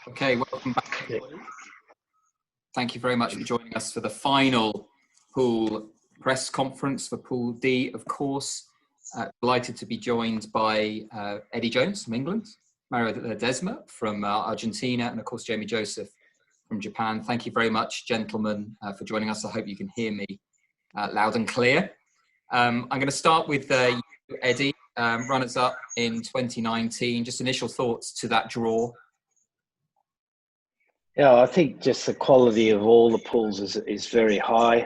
Okay, welcome back, everybody. Thank you very much for joining us for the final pool press conference for Pool D, of course. Delighted to be joined by Eddie Jones from England, Mario Ledesma from Argentina, and of course Jamie Joseph from Japan. Thank you very much, gentlemen, for joining us. I hope you can hear me loud and clear. I'm going to start with you, Eddie, runners-up in 2019. Just initial thoughts to that draw. Yeah, I think just the quality of all the pools is very high.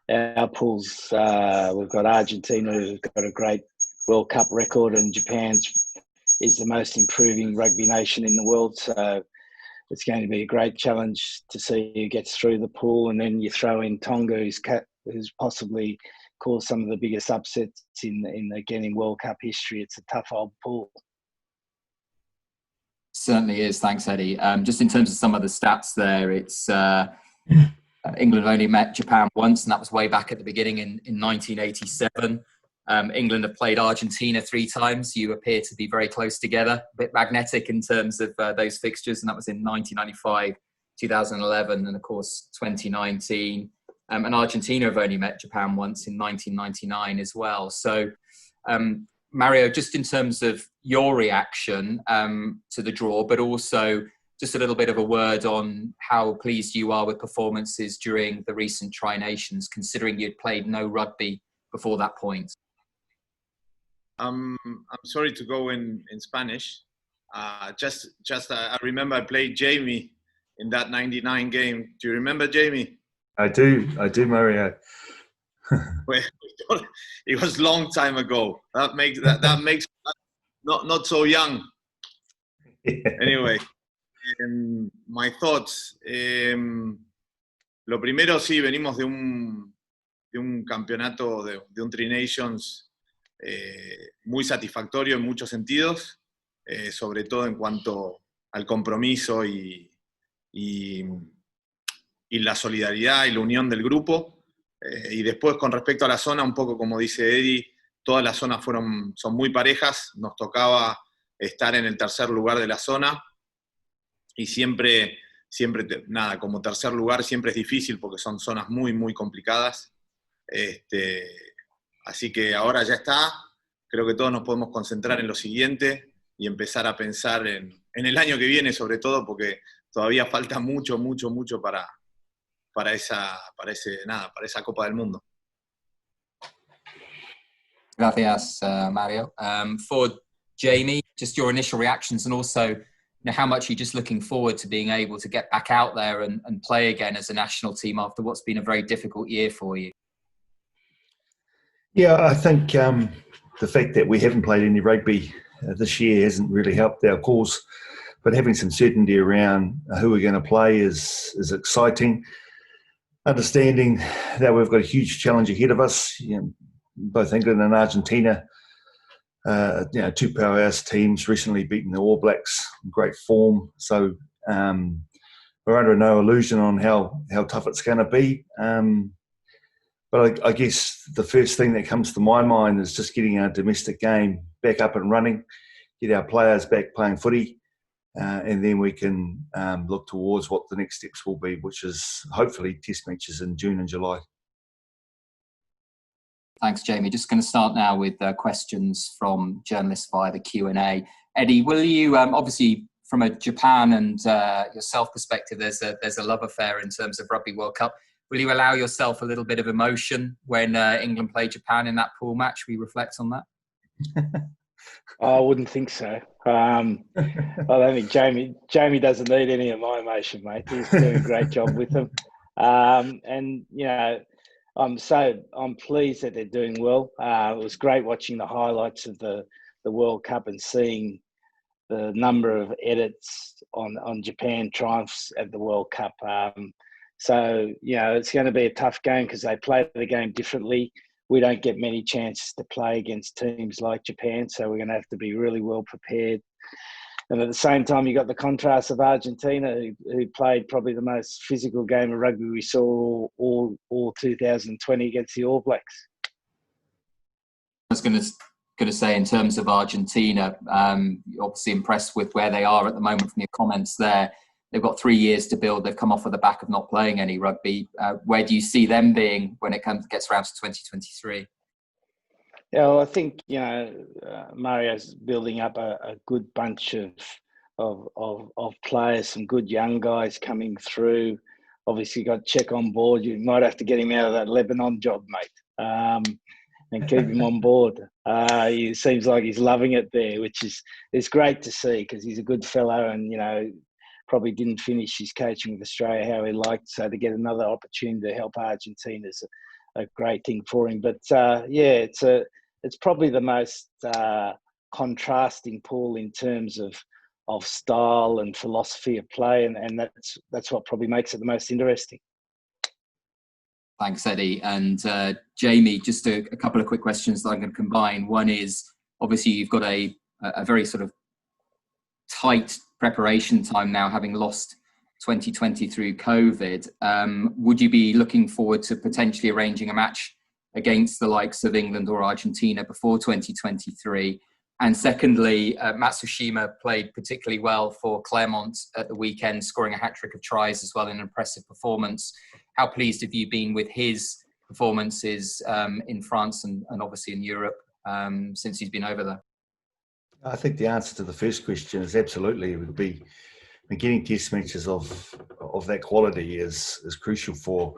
Our pools, we've got Argentina, who's got a great World Cup record, and Japan is the most improving rugby nation in the world. So it's going to be a great challenge to see who gets through the pool. And then you throw in Tonga, who's possibly caused some of the biggest upsets in World Cup history. It's a tough old pool. Certainly is. Thanks, Eddie. Just in terms of some of the stats there, it's England only met Japan once, and that was way back at the beginning in 1987. England have played Argentina 3 times. You appear to be very close together, a bit magnetic in terms of those fixtures, and that was in 1995, 2011, and of course 2019. And Argentina have only met Japan once in 1999 as well. So, Mario, just in terms of your reaction to the draw, but also just a little bit of a word on how pleased you are with performances during the recent Tri-Nations, considering you'd played no rugby before that point. I'm sorry to go in Spanish. I remember I played Jamie in that 99 game. Do you remember Jamie? I do, Mario. Well, it was a long time ago. That makes not so young. Yeah. Anyway, my thoughts. Lo primero, sí, venimos de un campeonato, de un Tri-Nations muy satisfactorio en muchos sentidos, sobre todo en cuanto al compromiso y la solidaridad y la unión del grupo. Y después, con respecto a la zona, un poco como dice Eddie, todas las zonas son muy parejas. Nos tocaba estar en el tercer lugar de la zona y siempre como tercer lugar siempre es difícil porque son zonas muy, muy complicadas. Así que ahora ya está. Creo que todos nos podemos concentrar en lo siguiente y empezar a pensar en el año que viene, sobre todo, porque todavía falta mucho, mucho, mucho para esa Copa del Mundo. Gracias, Mario. For Jamie, just your initial reactions, and also how much you're just looking forward to being able to get back out there and play again as a national team after what's been a very difficult year for you. Yeah, I think the fact that we haven't played any rugby this year hasn't really helped our cause, but having some certainty around who we're going to play is exciting. Understanding that we've got a huge challenge ahead of us, both England and Argentina, 2 powerhouse teams, recently beaten the All Blacks in great form. So we're under no illusion on how tough it's going to be. But I guess the first thing that comes to my mind is just getting our domestic game back up and running, get our players back playing footy, and then we can look towards what the next steps will be, which is hopefully test matches in June and July. Thanks, Jamie. Just going to start now with questions from journalists via the Q&A. Eddie, will you, obviously from a Japan and yourself perspective, there's a love affair in terms of Rugby World Cup. Will you allow yourself a little bit of emotion when England play Japan in that pool match? We reflect on that? I wouldn't think so. I don't think Jamie doesn't need any of my emotion, mate. He's doing a great job with them. And, I'm pleased that they're doing well. It was great watching the highlights of the World Cup and seeing the number of edits on Japan triumphs at the World Cup. It's going to be a tough game because they play the game differently. We don't get many chances to play against teams like Japan, so we're going to have to be really well prepared. And at the same time, you got the contrast of Argentina, who played probably the most physical game of rugby we saw all 2020 against the All Blacks. I was going to going to say in terms of Argentina, you're obviously impressed with where they are at the moment from your comments there. They've got 3 years to build. They've come off of the back of not playing any rugby. Where do you see them being when it gets around to 2023? Yeah, well, I think Mario's building up a good bunch of players, some good young guys coming through. Obviously, got Czech on board. You might have to get him out of that Lebanon job, mate, and keep him on board. He seems like he's loving it there, which is great to see because he's a good fellow and probably didn't finish his coaching with Australia how he liked. So to get another opportunity to help Argentina is a great thing for him. But it's probably the most contrasting pool in terms of style and philosophy of play, and that's what probably makes it the most interesting. Thanks, Eddie. And Jamie, just a couple of quick questions that I'm going to combine. One is, obviously, you've got a very sort of tight preparation time now, having lost 2020 through COVID. Would you be looking forward to potentially arranging a match against the likes of England or Argentina before 2023? And secondly, Matsushima played particularly well for Clermont at the weekend, scoring a hat-trick of tries as well in an impressive performance. How pleased have you been with his performances in France and obviously in Europe since he's been over there? I think the answer to the first question is absolutely. It would be getting test matches of that quality is crucial for,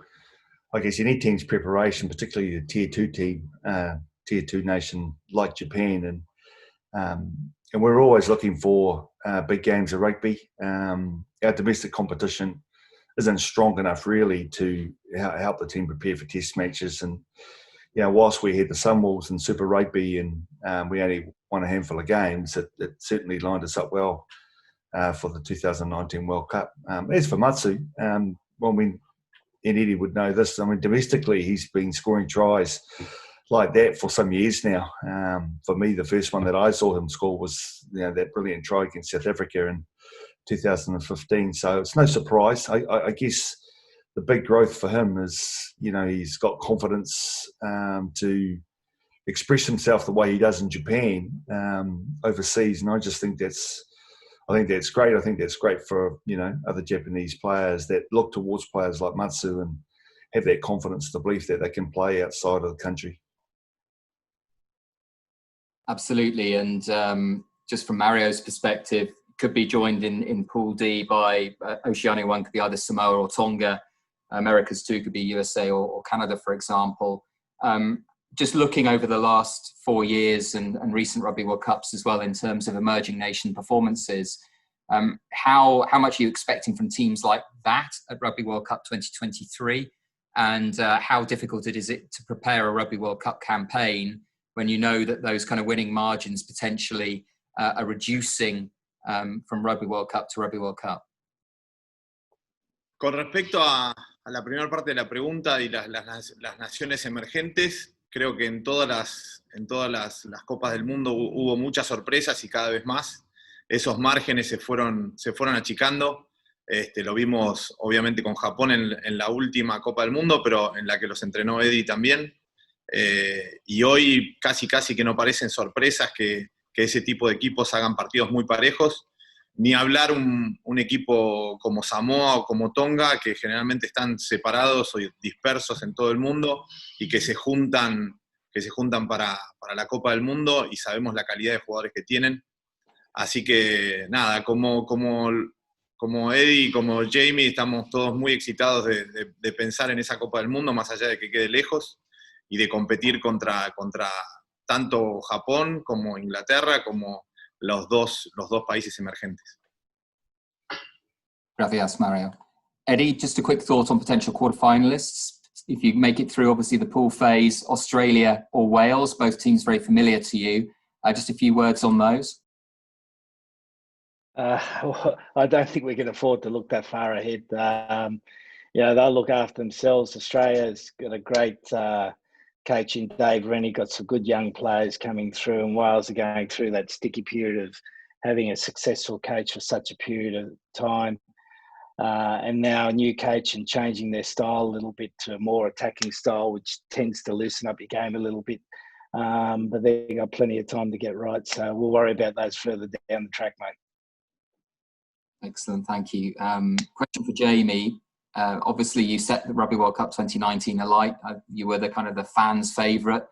I guess, any team's preparation, particularly the tier 2 team, tier 2 nation like Japan. And we're always looking for big games of rugby. Our domestic competition isn't strong enough really to help the team prepare for test matches. And whilst we had the Sunwolves and Super Rugby and we only won a handful of games, it certainly lined us up well for the 2019 World Cup. As for Matsu, and Eddie would know this, domestically he's been scoring tries like that for some years now. For me, the first one that I saw him score was that brilliant try against South Africa in 2015. So it's no surprise. I guess the big growth for him is, he's got confidence to express himself the way he does in Japan overseas, and I just think that's great. I think that's great for other Japanese players that look towards players like Matsu and have that confidence, the belief that they can play outside of the country. Absolutely, and just from Mario's perspective, could be joined in Pool D by Oceania 1 could be either Samoa or Tonga. Americas 2 could be USA or Canada, for example. Just looking over the last 4 years and recent Rugby World Cups as well in terms of emerging nation performances, how much are you expecting from teams like that at Rugby World Cup 2023? And how difficult is it to prepare a Rugby World Cup campaign when you know that those kind of winning margins potentially are reducing from Rugby World Cup to Rugby World Cup? Con respecto a la primera parte de la pregunta y las naciones emergentes, creo que en todas las Copas del Mundo hubo muchas sorpresas y cada vez más. Esos márgenes se fueron achicando. Lo vimos obviamente con Japón en la última Copa del Mundo, pero en la que los entrenó Eddie también. Y hoy casi que no parecen sorpresas que ese tipo de equipos hagan partidos muy parejos. Ni hablar un equipo como Samoa o como Tonga, que generalmente están separados o dispersos en todo el mundo y que se juntan para la Copa del Mundo, y sabemos la calidad de jugadores que tienen. Así que nada, como Eddie y como Jamie, estamos todos muy excitados de pensar en esa Copa del Mundo, más allá de que quede lejos, y de competir contra tanto Japón como Inglaterra, como los dos países emergentes. Gracias, Mario. Eddie, just a quick thought on potential quarterfinalists. If you make it through, obviously, the pool phase, Australia or Wales, both teams very familiar to you. Just a few words on those. I don't think we can afford to look that far ahead. They'll look after themselves. Australia's got a great coach in Dave Rennie, got some good young players coming through, and Wales are going through that sticky period of having a successful coach for such a period of time. And now a new coach and changing their style a little bit to a more attacking style, which tends to loosen up your game a little bit. but they've got plenty of time to get right. So we'll worry about those further down the track, mate. Excellent, thank you. Question for Jamie. Obviously, you set the Rugby World Cup 2019 alight. You were the kind of the fans' favourite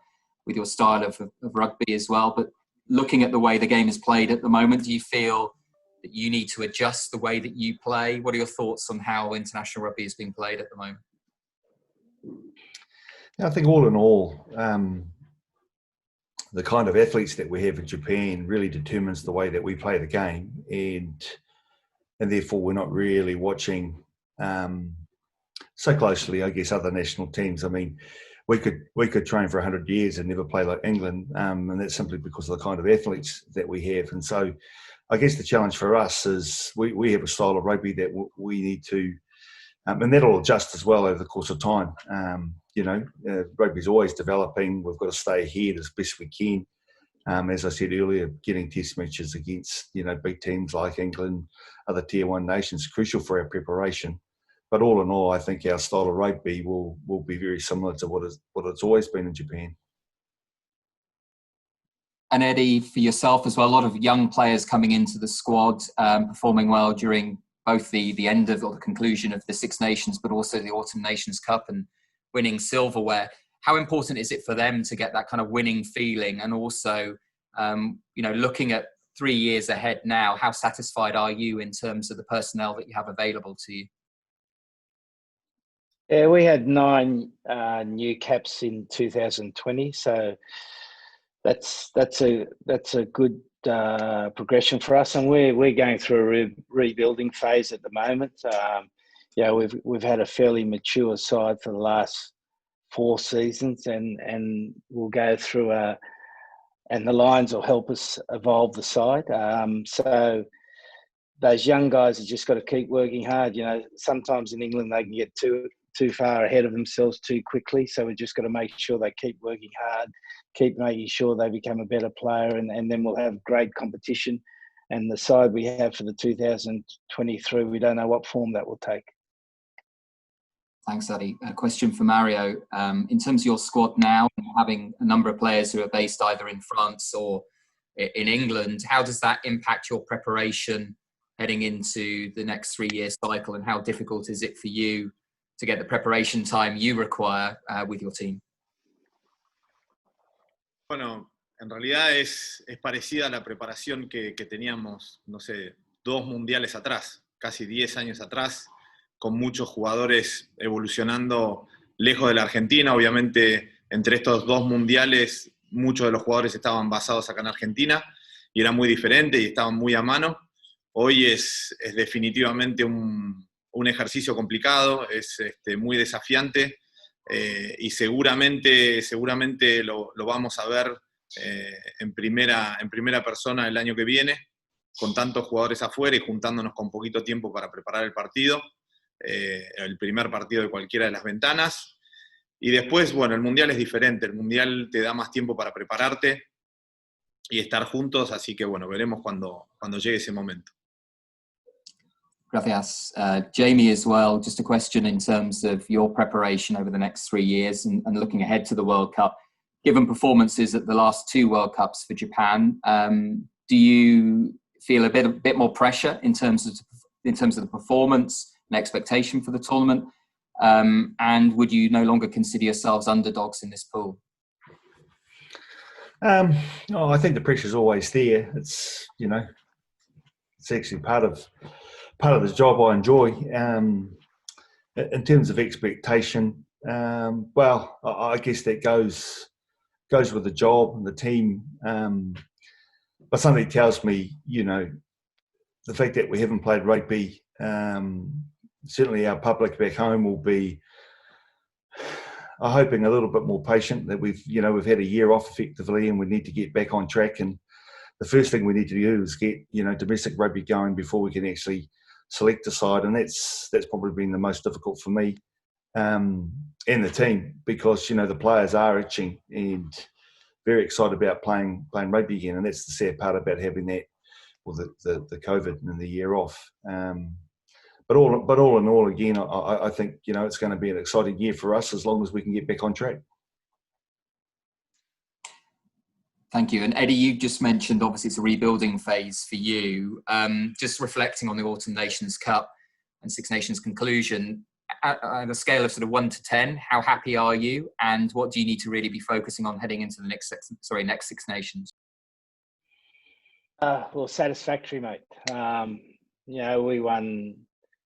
with your style of rugby as well. But looking at the way the game is played at the moment, do you feel that you need to adjust the way that you play? What are your thoughts on how international rugby is being played at the moment? I think all in all, the kind of athletes that we have in Japan really determines the way that we play the game, and therefore we're not really watching so closely, I guess, other national teams. I mean, we could train for 100 years and never play like England, and that's simply because of the kind of athletes that we have. And so I guess the challenge for us is we have a style of rugby that we need to, and that'll adjust as well over the course of time. Rugby's always developing. We've got to stay ahead as best we can. As I said earlier, getting test matches against, big teams like England, other tier one nations, crucial for our preparation. But all in all, I think our style of rugby will be very similar to what it's always been in Japan. And Eddie, for yourself as well, a lot of young players coming into the squad, performing well during both the end of or the conclusion of the Six Nations, but also the Autumn Nations Cup and winning silverware. How important is it for them to get that kind of winning feeling? And also, looking at 3 years ahead now, how satisfied are you in terms of the personnel that you have available to you? Yeah, we had 9 new caps in 2020, so that's a good progression for us, and we're going through a rebuilding phase at the moment. We've had a fairly mature side for the last 4 seasons, and we'll go through and the Lions will help us evolve the side. So those young guys have just got to keep working hard. Sometimes in England they can get too far ahead of themselves too quickly. So we've just got to make sure they keep working hard, keep making sure they become a better player, and then we'll have great competition. And the side we have for the 2023, we don't know what form that will take. Thanks, Eddie. A question for Mario. In terms of your squad now, having a number of players who are based either in France or in England, how does that impact your preparation heading into the next 3-year cycle, and how difficult is it for you to get the preparation time you require with your team? Bueno, en realidad es parecida a la preparación que teníamos, 2 mundiales atrás, casi 10 años atrás, con muchos jugadores evolucionando lejos de la Argentina. Obviamente, entre estos 2 mundiales, muchos de los jugadores estaban basados acá en Argentina y era muy diferente y estaban muy a mano. Hoy es definitivamente un ejercicio complicado, es muy desafiante, y seguramente lo vamos a ver en primera persona el año que viene, con tantos jugadores afuera y juntándonos con poquito tiempo para preparar el partido, el primer partido de cualquiera de las ventanas. Y después, bueno, el Mundial es diferente, el Mundial te da más tiempo para prepararte y estar juntos, así que bueno, veremos cuando llegue ese momento. Gracias. Jamie as well, just a question in terms of your preparation over the next 3 years and looking ahead to the World Cup. Given performances at the last 2 World Cups for Japan, do you feel a bit more pressure in terms of the performance and expectation for the tournament? And would you no longer consider yourselves underdogs in this pool? I think the pressure's always there. It's it's actually part of the job I enjoy. In terms of expectation, well, I guess that goes with the job and the team. But something tells me, the fact that we haven't played rugby, certainly our public back home will be, I'm hoping, a little bit more patient, that we've had a year off effectively and we need to get back on track. And the first thing we need to do is get, domestic rugby going before we can actually select a side. And that's probably been the most difficult for me and the team, because, the players are itching and very excited about playing rugby again. And that's the sad part about having that, or the COVID and the year off. But all in all, again, I think, it's going to be an exciting year for us as long as we can get back on track. Thank you. And Eddie, you just mentioned, obviously, it's a rebuilding phase for you. Just reflecting on the Autumn Nations Cup and Six Nations conclusion, at a scale of sort of 1 to 10, how happy are you? And what do you need to really be focusing on heading into the next Six Nations? Well, satisfactory, mate. We won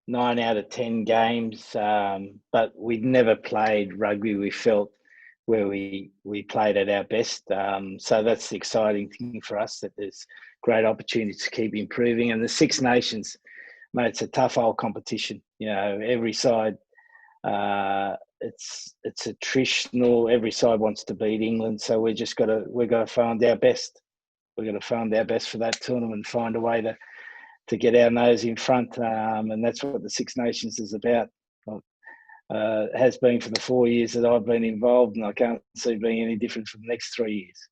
9 out of 10 games, but we'd never played rugby, we felt, where we played at our best. So that's the exciting thing for us, that there's great opportunities to keep improving. And the Six Nations, mate, it's a tough old competition. Every side, it's attritional. Every side wants to beat England. So we've got to find our best. We're going to find our best for that tournament and find a way to get our nose in front. And that's what the Six Nations is about. Has been for the 4 years that I've been involved, and I can't see it being any different for the next 3 years.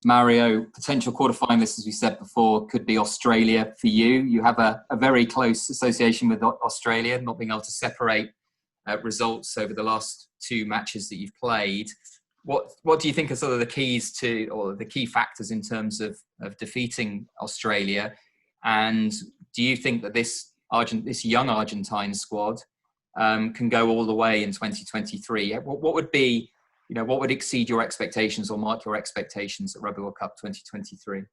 Mario, potential quarterfinalists, as we said before, could be Australia for you. You have a very close association with Australia, not being able to separate results over the last 2 matches that you've played. What do you think are sort of the keys to, or the key factors in terms of defeating Australia? And do you think that this young Argentine squad can go all the way in 2023? What would be, what would exceed your expectations or mark your expectations at Rugby World Cup 2023?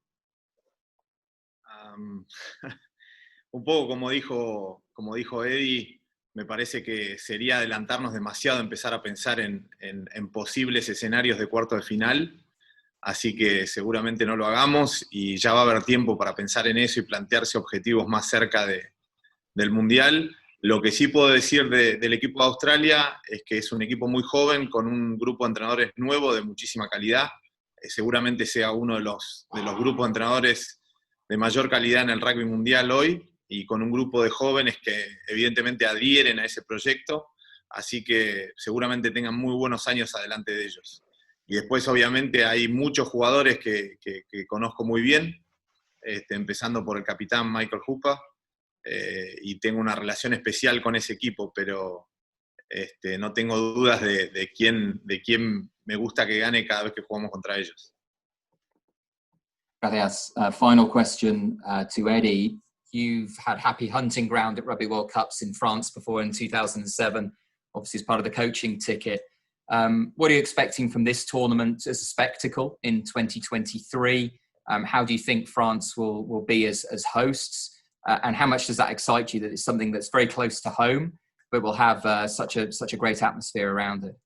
Un poco como dijo Eddie, me parece que sería adelantarnos demasiado empezar a pensar en posibles escenarios de cuarto de final, así que seguramente no lo hagamos y ya va a haber tiempo para pensar en eso y plantearse objetivos más cerca del Mundial. Lo que sí puedo decir del equipo de Australia es que es un equipo muy joven, con un grupo de entrenadores nuevo de muchísima calidad. Seguramente sea uno de los grupos de entrenadores de mayor calidad en el rugby mundial hoy, y con un grupo de jóvenes que evidentemente adhieren a ese proyecto, así que seguramente tengan muy buenos años adelante de ellos. Y después obviamente hay muchos jugadores que conozco muy bien, empezando por el capitán Michael Hooper, y tengo una relación especial con ese equipo, pero no tengo dudas de quién me gusta que gane cada vez que jugamos contra ellos. Gracias. Final question to Eddie. You've had happy hunting ground at Rugby World Cups in France before in 2007, obviously as part of the coaching ticket. What are you expecting from this tournament as a spectacle in 2023? How do you think France will be as hosts? And how much does that excite you, that it's something that's very close to home, but will have such a great atmosphere around it?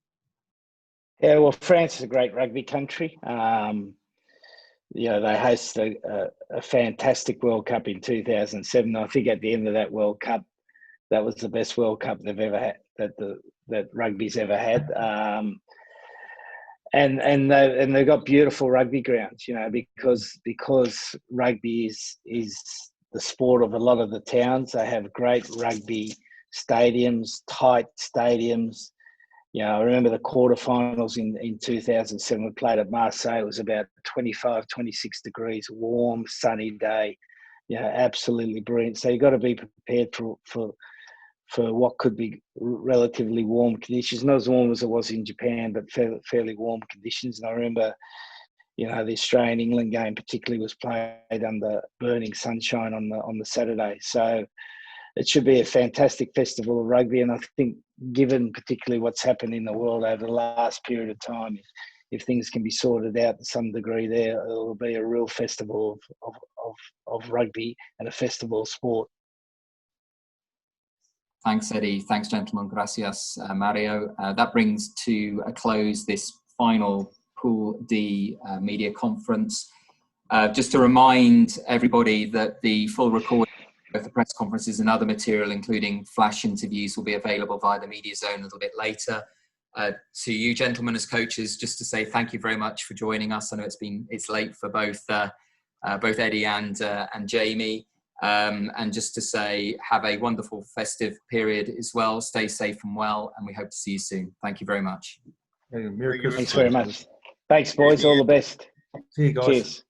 Yeah, well, France is a great rugby country. They hosted a fantastic World Cup in 2007. I think at the end of that World Cup, that was the best World Cup they've ever had, that rugby's ever had. And they've got beautiful rugby grounds, because rugby is the sport of a lot of the towns. They have great rugby stadiums, tight stadiums. I remember the quarterfinals in 2007, we played at Marseille. It was about 25, 26 degrees, warm, sunny day, absolutely brilliant. So you've got to be prepared for what could be relatively warm conditions. Not as warm as it was in Japan, but fairly warm conditions. And I remember, the Australian-England game particularly was played under burning sunshine on the Saturday. So it should be a fantastic festival of rugby. And I think, given particularly what's happened in the world over the last period of time, if things can be sorted out to some degree there, it'll be a real festival of rugby and a festival of sport. Thanks, Eddie. Thanks, gentlemen. Gracias, Mario. That brings to a close this final Pool D media conference. Just to remind everybody that the full recording of the press conferences and other material, including flash interviews, will be available via the Media Zone a little bit later. To you, gentlemen, as coaches, just to say thank you very much for joining us. I know it's late for both Eddie and Jamie. And just to say, have a wonderful festive period as well. Stay safe and well, and we hope to see you soon. Thank you very much. Thanks very much. Thanks, boys. All the best. See you guys. Cheers.